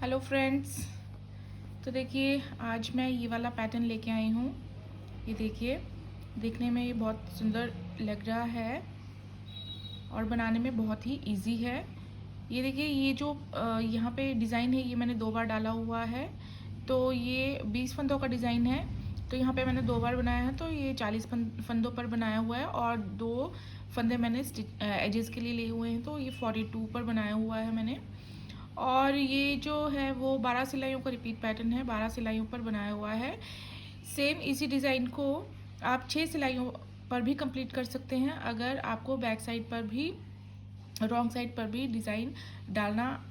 Hello friends. तो देखिए आज मैं ये वाला पैटर्न लेके आई हूँ। ये देखिए, देखने में ये बहुत सुंदर लग रहा है और बनाने में बहुत ही इजी है। ये देखिए, ये जो यहाँ पे डिज़ाइन है ये मैंने 2 बार डाला हुआ है। तो ये 20 फंदों का डिज़ाइन है। तो यहाँ पे मैंने 2 बार बनाया है, तो ये 40 फंदों पर बनाया हुआ है और 2 फंदे मैंने एजेस के लिए लिए हुए हैं, तो ये 42 पर बनाया हुआ है मैंने। और ये जो है वो 12 सिलाइयों का रिपीट पैटर्न है, 12 सिलाइयों पर बनाया हुआ है। सेम इसी डिज़ाइन को आप 6 सिलाइयों पर भी कंप्लीट कर सकते हैं। अगर आपको बैक साइड पर भी, रॉन्ग साइड पर भी डिज़ाइन डालना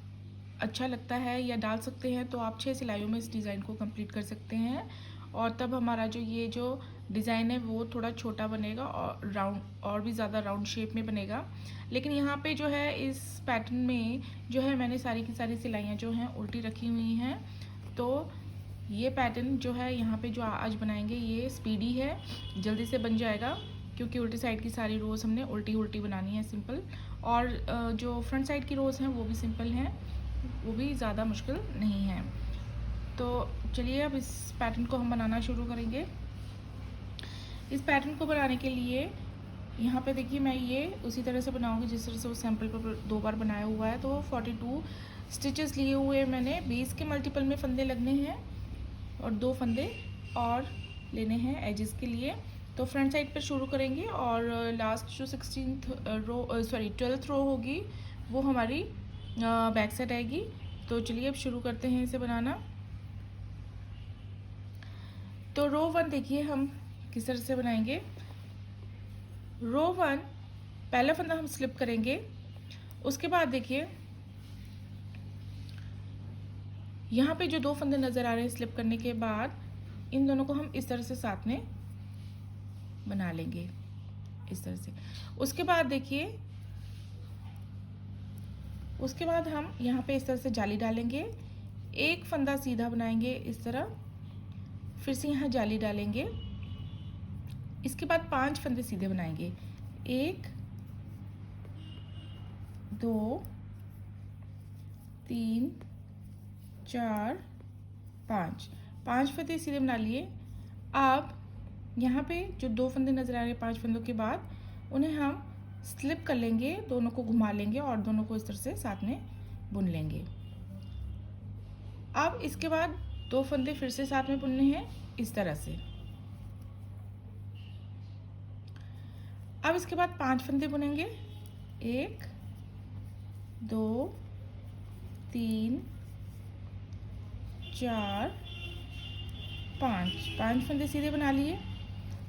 अच्छा लगता है या डाल सकते हैं, तो आप 6 सिलाइयों में इस डिज़ाइन को कंप्लीट कर सकते हैं। और तब हमारा ये जो डिज़ाइन है वो थोड़ा छोटा बनेगा और राउंड, और भी ज़्यादा राउंड शेप में बनेगा। लेकिन यहाँ पे जो है इस पैटर्न में जो है मैंने सारी की सारी सिलाइयाँ जो हैं उल्टी रखी हुई हैं। तो ये पैटर्न जो है यहाँ पे जो आज बनाएंगे ये स्पीडी है, जल्दी से बन जाएगा, क्योंकि उल्टी साइड की सारी रोज़ हमने उल्टी उल्टी बनानी है, सिंपल। और जो फ्रंट साइड की रोज़ हैं वो भी सिंपल हैं, वो भी ज़्यादा मुश्किल नहीं है। तो चलिए अब इस पैटर्न को हम बनाना शुरू करेंगे। इस पैटर्न को बनाने के लिए यहाँ पे देखिए मैं ये उसी तरह से बनाऊंगी जिस तरह से वो सैम्पल पर 2 बार बनाया हुआ है। तो 42 स्टिचेस लिए हुए मैंने, 20 के मल्टीपल में फंदे लगने हैं और 2 फंदे और लेने हैं एजेस के लिए। तो फ्रंट साइड पर शुरू करेंगे और लास्ट जो 12th रो होगी वो हमारी बैक साइड आएगी। तो चलिए अब शुरू करते हैं इसे बनाना। तो रो 1 देखिए हम किस तरह से बनाएंगे। रो 1 पहला फंदा हम स्लिप करेंगे। उसके बाद देखिए यहाँ पे जो 2 फंदे नज़र आ रहे हैं स्लिप करने के बाद, इन दोनों को हम इस तरह से साथ में बना लेंगे, इस तरह से। उसके बाद देखिए, उसके बाद हम यहाँ पे इस तरह से जाली डालेंगे, एक फंदा सीधा बनाएंगे इस तरह, फिर से यहाँ जाली डालेंगे। इसके बाद 5 फंदे सीधे बनाएंगे, 1 2 3 4 5 फंदे सीधे बना लिए। अब यहाँ पे जो 2 फंदे नज़र आ रहे हैं 5 फंदों के बाद, उन्हें हम स्लिप कर लेंगे, दोनों को घुमा लेंगे और दोनों को इस तरह से साथ में बुन लेंगे। अब इसके बाद 2 फंदे फिर से साथ में बुनने हैं इस तरह से। अब इसके बाद 5 फंदे बुनेंगे, 1 2 3 4 5 फंदे सीधे बना लिए।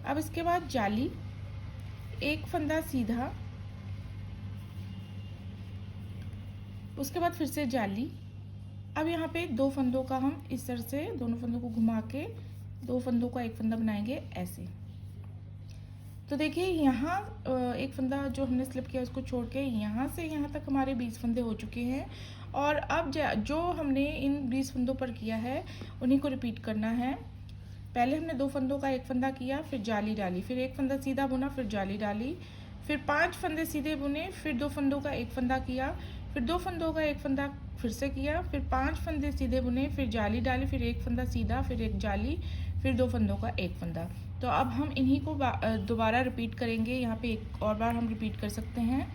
अब इसके बाद जाली, एक फंदा सीधा, उसके बाद फिर से जाली। अब यहाँ पे 2 फंदों का हम इस तरह से दोनों फंदों को घुमा के 2 फंदों का एक फंदा बनाएंगे ऐसे। तो देखिए यहाँ एक फंदा जो हमने स्लिप किया उसको छोड़ के यहाँ से यहाँ तक हमारे 20 फंदे हो चुके हैं। और अब जो हमने इन 20 फंदों पर किया है उन्हीं को रिपीट करना है। पहले हमने 2 फंदों का एक फंदा किया, फिर जाली डाली, फिर एक फंदा सीधा बुना, फिर जाली डाली, फिर 5 फंदे सीधे बुने, फिर 2 फंदों का एक फंदा किया, फिर 2 फंदों का एक फंदा फिर से किया, फिर 5 फंदे सीधे बुने, फिर जाली डाली, फिर एक फंदा सीधा, फिर एक जाली, फिर 2 फंदों का एक फंदा। तो अब हम इन्हीं को दोबारा रिपीट करेंगे। यहाँ पे एक और बार हम रिपीट कर सकते हैं।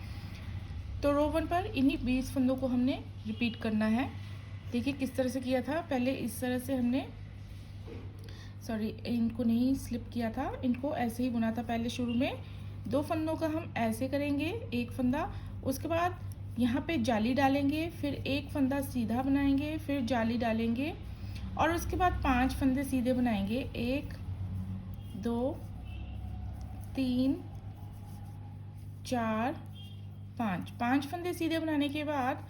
तो रो 1 पर इन्हीं 20 फंदों को हमने रिपीट करना है। देखिए किस तरह से किया था, पहले इस तरह से हमने, सॉरी इनको नहीं स्लिप किया था, इनको ऐसे ही बुना था पहले शुरू में। 2 फंदों का हम ऐसे करेंगे, एक फंदा, उसके बाद यहाँ पे जाली डालेंगे, फिर एक फंदा सीधा बनाएंगे, फिर जाली डालेंगे और उसके बाद 5 फंदे सीधे बनाएंगे, 1 2 3 4 5 फंदे सीधे बनाने के बाद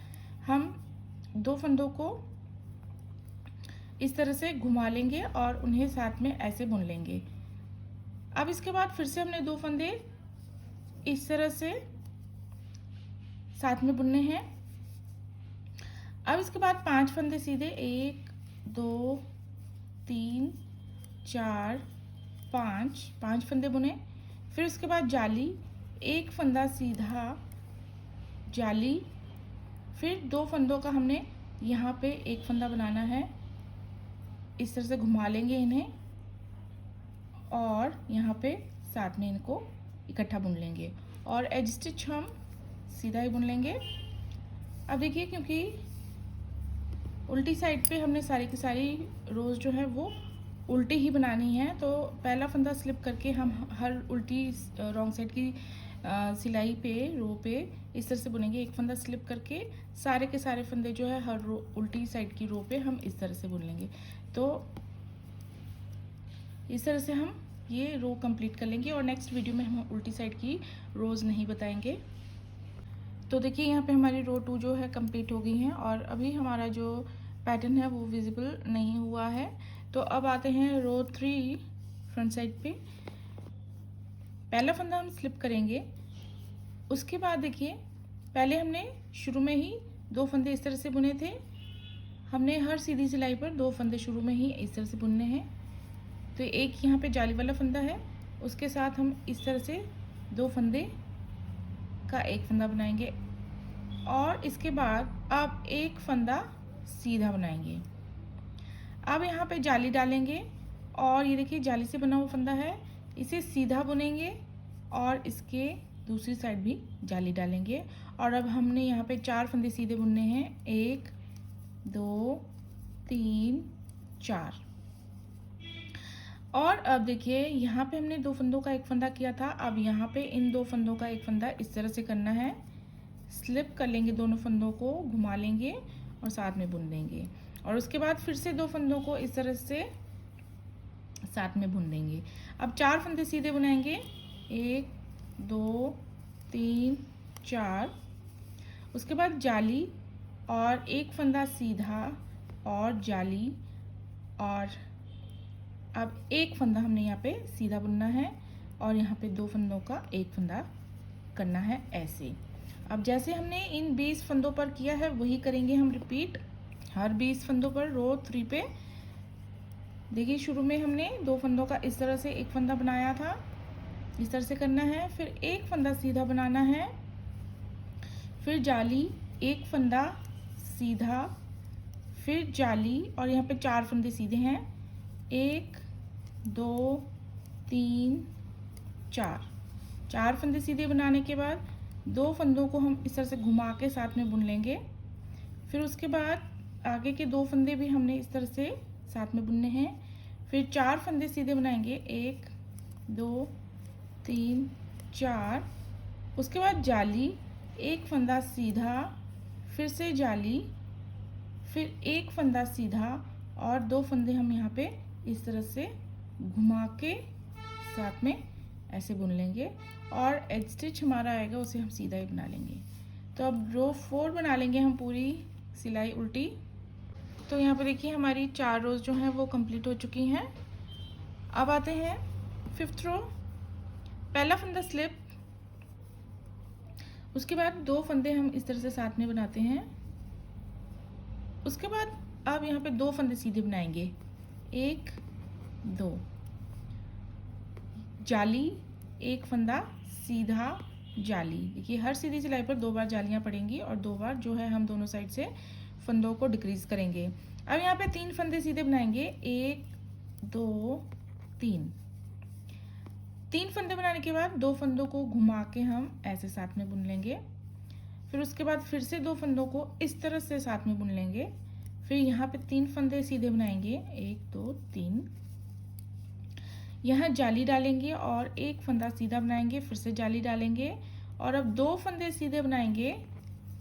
हम 2 फंदों को इस तरह से घुमा लेंगे और उन्हें साथ में ऐसे बुन लेंगे। अब इसके बाद फिर से हमने 2 फंदे इस तरह से साथ में बुनने हैं। अब इसके बाद 5 फंदे सीधे, 1 2 3 4 5 फंदे बुने, फिर उसके बाद जाली, एक फंदा सीधा, जाली, फिर 2 फंदों का हमने यहाँ पे एक फंदा बनाना है, इस तरह से घुमा लेंगे इन्हें और यहाँ पे साथ में इनको इकट्ठा बुन लेंगे और एज स्टिच हम सीधा ही बुन लेंगे। अब देखिए, क्योंकि उल्टी साइड पे हमने सारी की सारी रोज़ जो है वो उल्टी ही बनानी है, तो पहला फंदा स्लिप करके हम हर उल्टी रॉन्ग साइड की सिलाई पे रो पे इस तरह से बुनेंगे। एक फंदा स्लिप करके सारे के सारे फंदे जो है हर रो उल्टी साइड की रो पे हम इस तरह से बुन लेंगे। तो इस तरह से हम ये रो कंप्लीट कर लेंगे और नेक्स्ट वीडियो में हम उल्टी साइड की रोज़ नहीं बताएंगे। तो देखिए, यहाँ पे हमारी रो 2 जो है कंप्लीट हो गई है और अभी हमारा जो पैटर्न है वो विजिबल नहीं हुआ है। तो अब आते हैं रो 3 फ्रंट साइड पे। पहला फंदा हम स्लिप करेंगे, उसके बाद देखिए पहले हमने शुरू में ही 2 फंदे इस तरह से बुने थे। हमने हर सीधी सिलाई पर 2 फंदे शुरू में ही इस तरह से बुनने हैं। तो एक यहाँ पे जाली वाला फंदा है, उसके साथ हम इस तरह से 2 फंदे का एक फंदा बनाएंगे और इसके बाद अब एक फंदा सीधा बनाएंगे। अब यहाँ पे जाली डालेंगे और ये देखिए जाली से बना हुआ फंदा है, इसे सीधा बुनेंगे और इसके दूसरी साइड भी जाली डालेंगे और अब हमने यहाँ पे 4 फंदे सीधे बुनने हैं, 1 2 3 4। और अब देखिए यहाँ पे हमने 2 फंदों का एक फंदा किया था, अब यहाँ पे इन 2 फंदों का एक फंदा इस तरह से करना है। स्लिप कर लेंगे दोनों फंदों को, घुमा लेंगे और साथ में बुन देंगे और उसके बाद फिर से 2 फंदों को इस तरह से साथ में बुन देंगे। अब 4 फंदे सीधे बुनाएंगे, 1 2 3 4। उसके बाद जाली और एक फंदा सीधा और जाली और अब एक फंदा हमने यहाँ पे सीधा बुनना है और यहाँ पे 2 फंदों का एक फंदा करना है ऐसे। अब जैसे हमने इन 20 फंदों पर किया है वही करेंगे हम रिपीट हर 20 फंदों पर रो 3 पे। देखिए शुरू में हमने 2 फंदों का इस तरह से एक फंदा बनाया था, इस तरह से करना है, फिर एक फंदा सीधा बनाना है, फिर जाली, एक फंदा सीधा, फिर जाली और यहाँ पे 4 फंदे सीधे हैं, 1 2 3 4। 4 फंदे सीधे बनाने के बाद 2 फंदों को हम इस तरह से घुमा के साथ में बुन लेंगे। फिर उसके बाद आगे के 2 फंदे भी हमने इस तरह से साथ में बुनने हैं। फिर 4 फंदे सीधे बनाएंगे, 1 2 3 4। उसके बाद जाली, एक फंदा सीधा, फिर से जाली, फिर एक फंदा सीधा और 2 फंदे हम यहाँ पे इस तरह से घुमा के साथ में ऐसे बुन लेंगे और एज स्टिच हमारा आएगा उसे हम सीधा ही बना लेंगे। तो अब रो 4 बना लेंगे हम पूरी सिलाई उल्टी। तो यहाँ पे देखिए हमारी 4 रोज जो हैं वो कंप्लीट हो चुकी हैं। अब आते हैं 5th रो। पहला फंदा स्लिप, उसके बाद 2 फंदे हम इस तरह से साथ में बनाते हैं। उसके बाद अब यहाँ पे 2 फंदे सीधे बनाएंगे, 1 2, जाली, एक फंदा सीधा, जाली। देखिए हर सीधी सिलाई पर 2 बार जालियाँ पड़ेंगी और 2 बार जो है हम दोनों साइड से फंदों को डिक्रीज करेंगे। अब यहाँ पे 3 फंदे सीधे बनाएंगे, 1 2 3। 3 फंदे बनाने के बाद 2 फंदों को घुमा के हम ऐसे साथ में बुन लेंगे। फिर उसके बाद फिर से 2 फंदों को इस तरह से साथ में बुन लेंगे। फिर यहाँ पे 3 फंदे सीधे बनाएंगे, 1 2 3। यहाँ जाली डालेंगे और एक फंदा सीधा बनाएंगे, फिर से जाली डालेंगे और अब 2 फंदे सीधे बनाएंगे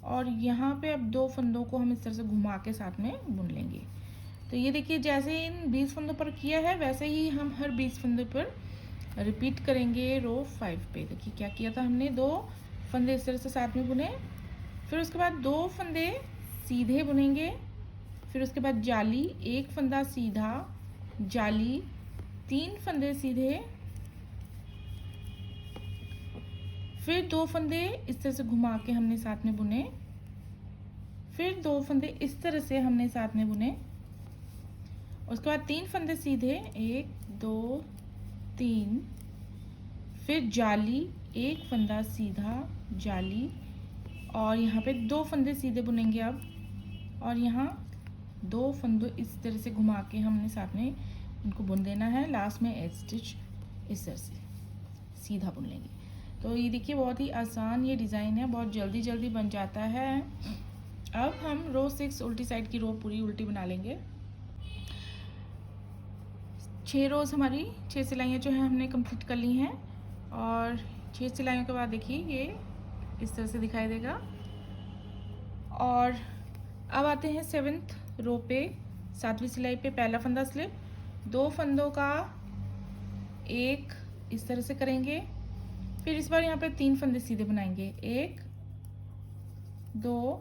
और यहाँ पे अब 2 फंदों को हम इस तरह से घुमा के साथ में बुन लेंगे। तो ये देखिए जैसे इन 20 फंदों पर किया है वैसे ही हम हर 20 फंदों पर रिपीट करेंगे रो 5 पे। देखिए क्या किया था हमने, 2 फंदे इस तरह से साथ में बुने, फिर उसके बाद 2 फंदे सीधे बुनेंगे, फिर उसके बाद जाली, एक फंदा सीधा, जाली, 3 फंदे सीधे, फिर 2 फंदे इस तरह से घुमा के हमने साथ में बुने, फिर 2 फंदे इस तरह से हमने साथ में बुने, उसके बाद 3 फंदे सीधे, 1 2 3, फिर जाली, एक फंदा सीधा, जाली और यहाँ पे 2 फंदे सीधे बुनेंगे अब और यहाँ 2 फंदों इस तरह से घुमा के हमने साथ में उनको बुन देना है। लास्ट में एज स्टिच इस तरह से सीधा बुन लेंगे। तो ये देखिए बहुत ही आसान ये डिज़ाइन है, बहुत जल्दी जल्दी बन जाता है। अब हम रो 6 उल्टी साइड की रो पूरी उल्टी बना लेंगे। 6 रोज़ हमारी 6 सिलाइयाँ जो है हमने कंप्लीट कर ली हैं और 6 सिलाइयों के बाद देखिए ये इस तरह से दिखाई देगा। और अब आते हैं 7th रो पे, 7वीं सिलाई पे पहला फंदा स्लिप, 2 फंदों का एक इस तरह से करेंगे। फिर इस बार यहाँ पे 3 फंदे सीधे बनाएंगे, 1 2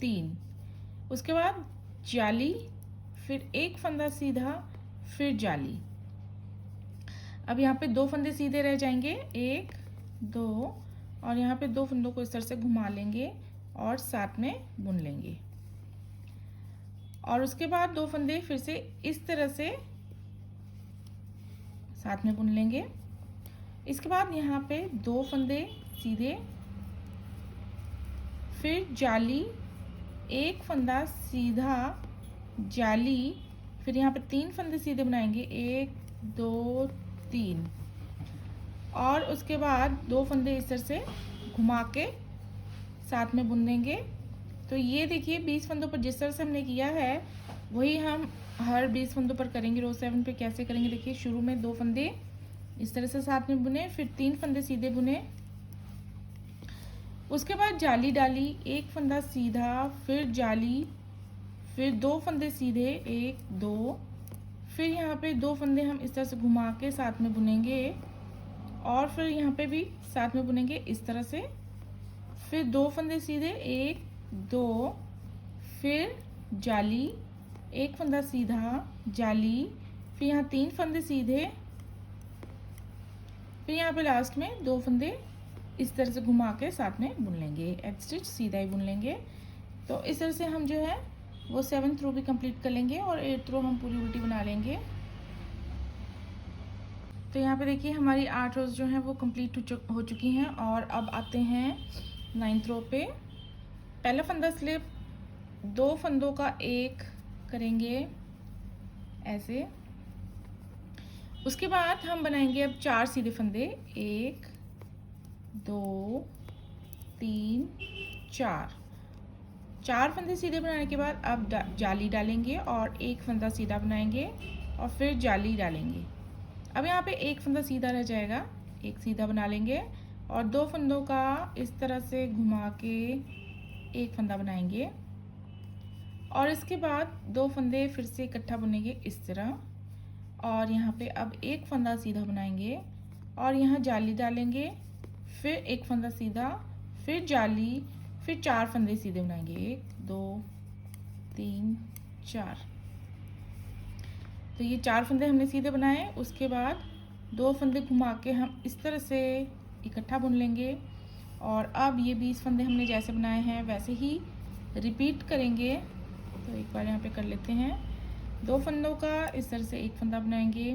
3। उसके बाद जाली, फिर एक फंदा सीधा, फिर जाली। अब यहाँ पे 2 फंदे सीधे रह जाएंगे, 1 2, और यहाँ पे 2 फंदों को इस तरह से घुमा लेंगे और साथ में बुन लेंगे। और उसके बाद 2 फंदे फिर से इस तरह से साथ में बुन लेंगे। इसके बाद यहाँ पे 2 फंदे सीधे, फिर जाली, एक फंदा सीधा, जाली, फिर यहाँ पे 3 फंदे सीधे बनाएंगे, 1 2 3, और उसके बाद 2 फंदे इस तरह से घुमा के साथ में बुन देंगे। तो ये देखिए 20 फंदों पर जिस तरह से हमने किया है वही हम हर 20 फंदों पर करेंगे। रो 7 पे कैसे करेंगे देखिए, शुरू में 2 फंदे इस तरह से साथ में बुने, फिर 3 फंदे सीधे बुने, उसके बाद जाली डाली, एक फंदा सीधा, फिर जाली, फिर 2 फंदे सीधे, 1 2, फिर यहाँ पे 2 फंदे हम इस तरह से घुमा के साथ में बुनेंगे और फिर यहाँ पे भी साथ में बुनेंगे इस तरह से, फिर 2 फंदे सीधे, 1 2, फिर जाली, एक फंदा सीधा, जाली, फिर यहाँ 3 फंदे सीधे, फिर यहाँ पे लास्ट में 2 फंदे इस तरह से घुमा के साथ में बुन लेंगे, एज स्टिच सीधा ही बुन लेंगे। तो इस तरह से हम जो है वो 7th रो भी कंप्लीट कर लेंगे और 8th रो हम पूरी उल्टी बना लेंगे। तो यहाँ पे देखिए हमारी 8 रोज़ जो हैं वो कंप्लीट हो चुकी हैं। और अब आते हैं 9th रो पे। पहला फंदा स्लिप, 2 फंदों का एक करेंगे ऐसे। उसके बाद हम बनाएंगे अब 4 सीधे फंदे, 1 2 3 4 फंदे सीधे बनाने के बाद अब जाली डालेंगे और एक फंदा सीधा बनाएंगे और फिर जाली डालेंगे। अब यहाँ पे एक फंदा सीधा रह जाएगा, एक सीधा बना लेंगे और 2 फंदों का इस तरह से घुमा के एक फंदा बनाएंगे और इसके बाद 2 फंदे फिर से इकट्ठा बुनेंगे इस तरह, और यहाँ पे अब एक फंदा सीधा बनाएंगे और यहाँ जाली डालेंगे, फिर एक फंदा सीधा, फिर जाली, फिर 4 फंदे सीधे बनाएंगे, 1 2 3 4। तो ये 4 फंदे हमने सीधे बनाए। उसके बाद 2 फंदे घुमा के हम इस तरह से इकट्ठा बुन लेंगे और अब ये 20 फंदे हमने जैसे बनाए हैं वैसे ही रिपीट करेंगे। तो एक बार यहाँ पे कर लेते हैं। 2 फंदों का इस तरह से एक फंदा बनाएंगे,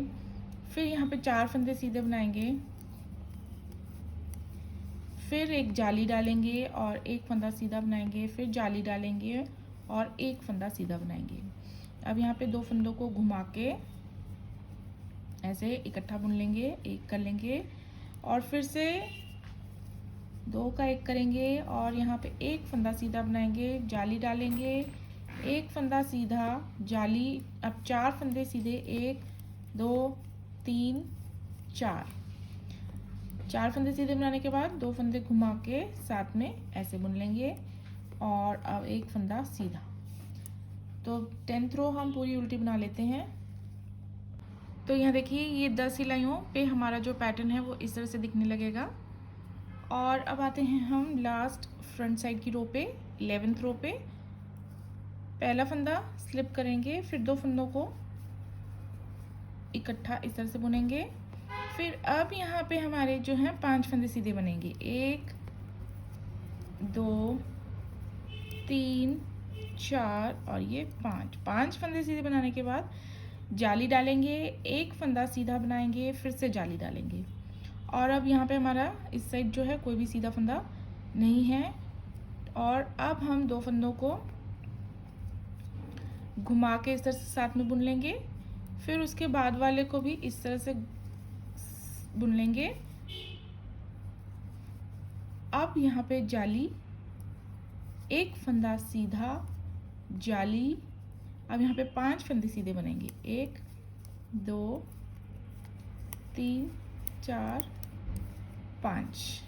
फिर यहाँ पे 4 फंदे सीधे बनाएंगे, फिर एक जाली डालेंगे और एक फंदा सीधा बनाएंगे, फिर जाली डालेंगे और एक फंदा सीधा बनाएंगे। अब यहाँ पे 2 फंदों को घुमा के ऐसे इकट्ठा बुन लेंगे, एक कर लेंगे और फिर से 2 का एक करेंगे और यहाँ पे एक फंदा सीधा बनाएंगे, जाली डालेंगे, एक फंदा सीधा, जाली, अब 4 फंदे सीधे, 1 2 3 4 फंदे सीधे बनाने के बाद 2 फंदे घुमा के साथ में ऐसे बुन लेंगे और अब एक फंदा सीधा। तो 10th रो हम पूरी उल्टी बना लेते हैं। तो यहाँ देखिए ये 10 सिलाइयों पे हमारा जो पैटर्न है वो इस तरह से दिखने लगेगा। और अब आते हैं हम लास्ट फ्रंट साइड की रो पे, 11th रो पे। पहला फंदा स्लिप करेंगे, फिर 2 फंदों को इकट्ठा इस तरह से बुनेंगे। फिर अब यहाँ पे हमारे जो हैं 5 फंदे सीधे बनेंगे, 1 2 3 4 और ये 5 फंदे सीधे बनाने के बाद जाली डालेंगे, एक फंदा सीधा बनाएंगे, फिर से जाली डालेंगे। और अब यहाँ पे हमारा इस साइड जो है कोई भी सीधा फंदा नहीं है। और अब हम 2 फंदों को घुमा के इस तरह से साथ में बुन लेंगे। फिर उसके बाद वाले को भी इस तरह से बुन लेंगे। अब यहाँ पे जाली, एक फंदा सीधा, जाली। अब यहाँ पे 5 फंदे सीधे बनेंगे, 1 2 3 4 5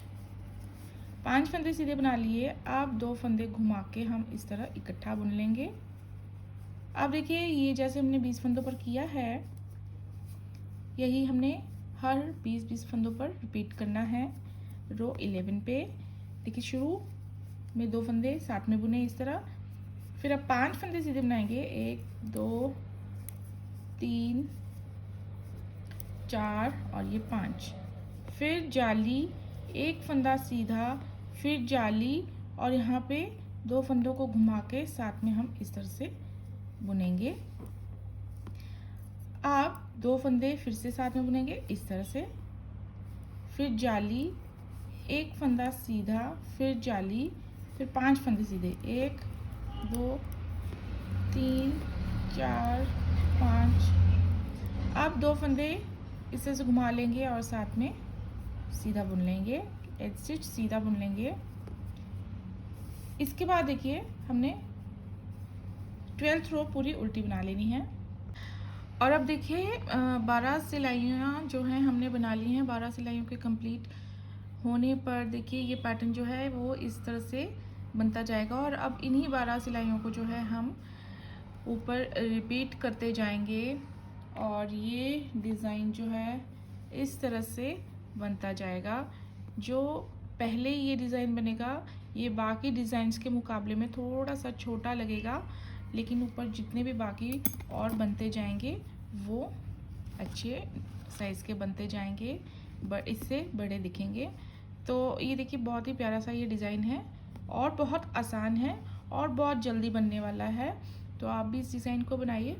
फंदे सीधे बना लिए। अब 2 फंदे घुमा के हम इस तरह इकट्ठा बुन लेंगे। अब देखिए ये जैसे हमने 20 फंदों पर किया है, यही हमने हर 20 फंदों पर रिपीट करना है। रो 11 पे देखिए शुरू में 2 फंदे साथ में बुने इस तरह। फिर अब 5 फंदे सीधे बनाएंगे, 1 2 3 4 और ये 5। फिर जाली, एक फंदा सीधा, फिर जाली और यहाँ पे 2 फंदों को घुमा के साथ में हम इस तरह से बुनेंगे। आप 2 फंदे फिर से साथ में बुनेंगे इस तरह से। फिर जाली, एक फंदा सीधा, फिर जाली, फिर 5 फंदे सीधे, 1 2 3 4 5। अब 2 फंदे इस तरह से घुमा लेंगे और साथ में सीधा बुन लेंगे, एज स्टिच सीधा बुन लेंगे। इसके बाद देखिए हमने 12th रो पूरी उल्टी बना लेनी है। और अब देखिए 12 सिलाइयाँ जो हैं हमने बना ली हैं। 12 सिलाइयों के कंप्लीट होने पर देखिए ये पैटर्न जो है वो इस तरह से बनता जाएगा। और अब इन्हीं 12 सिलाइयों को जो है हम ऊपर रिपीट करते जाएंगे और ये डिज़ाइन जो है इस तरह से बनता जाएगा। जो पहले ये डिज़ाइन बनेगा ये बाकी डिज़ाइंस के मुकाबले में थोड़ा सा छोटा लगेगा, लेकिन ऊपर जितने भी बाकी और बनते जाएंगे वो अच्छे साइज़ के बनते जाएंगे, इससे बड़े दिखेंगे। तो ये देखिए बहुत ही प्यारा सा ये डिज़ाइन है और बहुत आसान है और बहुत जल्दी बनने वाला है। तो आप भी इस डिज़ाइन को बनाइए।